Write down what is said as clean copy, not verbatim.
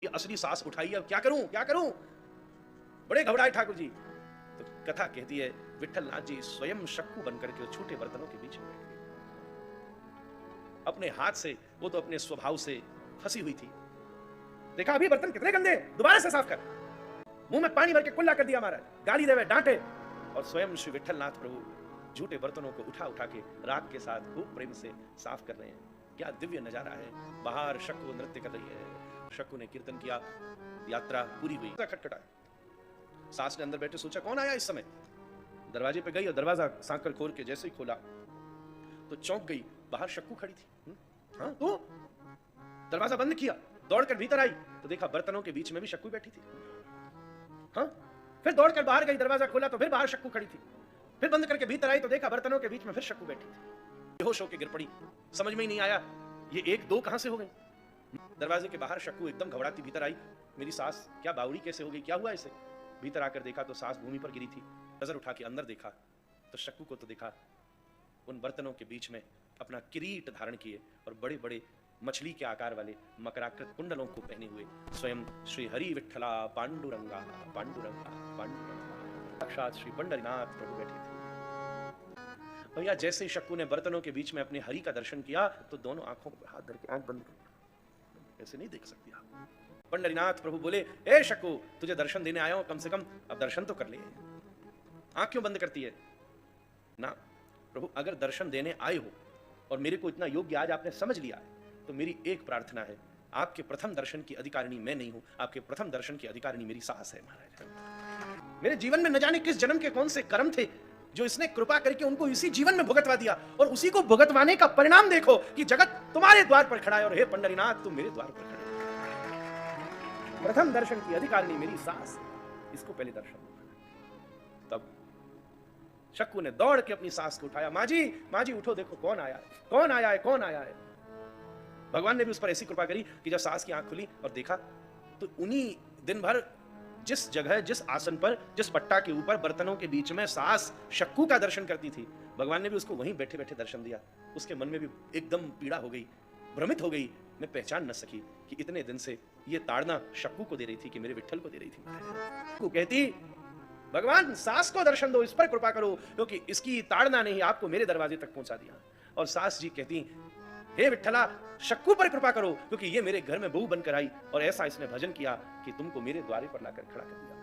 ये असली सांस उठाई, अब क्या करूं क्या करूं। बड़े घबराए ठाकुर जी। तो कथा कहती है विठल नाथ जी स्वयं शक्कू बनकर के छोटे बर्तनों के बीच में बैठ गए। अपने हाथ से, वो तो अपने स्वभाव से फंसी हुई थी, देखा अभी बर्तन कितने गंदे, दोबारा से साफ कर। मुंह में पानी भर के कुल्ला कर दिया हमारा, गाली देवे डांटे, और स्वयं श्री विठल नाथ प्रभु झूठे बर्तनों को उठा उठा के राग के साथ खूब प्रेम से साफ कर रहे हैं। क्या दिव्य नजारा है। बाहर शक्कू नृत्य कर रही है, शक्कू ने कीर्तन किया, यात्रा पूरी हुई। खटखटा, सास ने अंदर बैठे सोचा कौन आया इस समय। दरवाजे पे गई और दरवाजा सांकल खोल के जैसे ही खोला तो चौंक गई, बाहर शक्कू खड़ी थी। हाँ तो दरवाजा बंद किया, दौड़कर भीतर आई तो देखा बर्तनों के बीच में भी शक्कू बैठी थी। हाँ फिर दौड़कर बाहर गई, दरवाजा खोला तो फिर बाहर शक्कू खड़ी थी। फिर बंद करके भीतर आई तो देखा बर्तनों के बीच में फिर शक्कू बैठी थी। बेहोश होकर गिर पड़ी, समझ में ही नहीं आया ये एक दो कहां से हो गई। दरवाजे के बाहर शक्कू एकदम घबराती भीतर आई, मेरी सास क्या बावड़ी कैसे हो गई, क्या हुआ इसे। भीतर आकर देखा तो सास भूमि पर गिरी थी। नजर उठा के अंदर देखा तो शक्कू को तो देखा उन बर्तनों के बीच में अपना किरीट धारण किए और बड़े बड़े मछली के आकार वाले मकराकृत कुंडलों को पहने हुए स्वयं श्री हरि विठला पांडुरंगा पांडुरंगा पांडुरंगा साक्षात श्री पंडरीनाथ प्रभु बैठे थे। भैया जैसे ही शक्कू ने बर्तनों के बीच में अपने हरि का दर्शन किया तो दोनों आंखों पर हाथ धर के आंख बंद कर, ऐसे नहीं देख सकती आप। पंडरीनाथ प्रभु बोले ए शक्कू तुझे दर्शन देने आया हूं, कम से कम अब दर्शन तो कर ले, आंख क्यों बंद करती है ना। प्रभु अगर दर्शन देने आए हो और मेरे को इतना योग्य आज आपने समझ लिया है तो मेरी एक प्रार्थना है, आपके प्रथम दर्शन की अधिकारिणी मैं नहीं हूं, आपके प्रथम दर्शन की अधिकारिणी मेरी सास है महाराज। मेरे जीवन में न जाने किस जन्म के कौन से कर्म थे जो इसने कृपा करके उनको इसी जीवन में भुगतवा दिया, और उसी को भुगतवाने का परिणाम देखो कि जगत तुम्हारे द्वार पर खड़ा है और हे पंडरीनाथ तुम मेरे द्वार पर खड़े। प्रथम दर्शन की अधिकारिणी मेरी सास, इसको पहले दर्शन। तब शक्कू ने दौड़ के अपनी सास को उठाया, माँ जी उठो, देखो कौन आया है, कौन आया है, कौन आया है। भगवान ने भी उस पर ऐसी कृपा करी कि जब सास की आंख खुली और देखा तो उन्हीं दिन भर जिस जगह, जिस आसन पर, जिस पट्टा के ऊपर बर्तनों के बीच में सास शक्कू का दर्शन करती थी, भगवान ने भी उसको वहीं बैठे बैठे दर्शन दिया। उसके मन में भी एकदम पीड़ा हो गई, भ्रमित हो गई, मैं पहचान न सकी कि इतने दिन से ये ताड़ना शक्कू को दे रही थी कि मेरे विठ्ठल को दे रही थी। वो कहती भगवान सास को दर्शन दो, इस पर कृपा करो, क्योंकि इसकी ताड़ना ने ही आपको मेरे दरवाजे तक पहुंचा दिया। और सास जी कहती हे विठ्ठला शक्कू पर कृपा करो, क्योंकि ये मेरे घर में बहू बनकर आई और ऐसा इसने भजन किया कि तुमको मेरे द्वारे पर लाकर खड़ा कर दिया।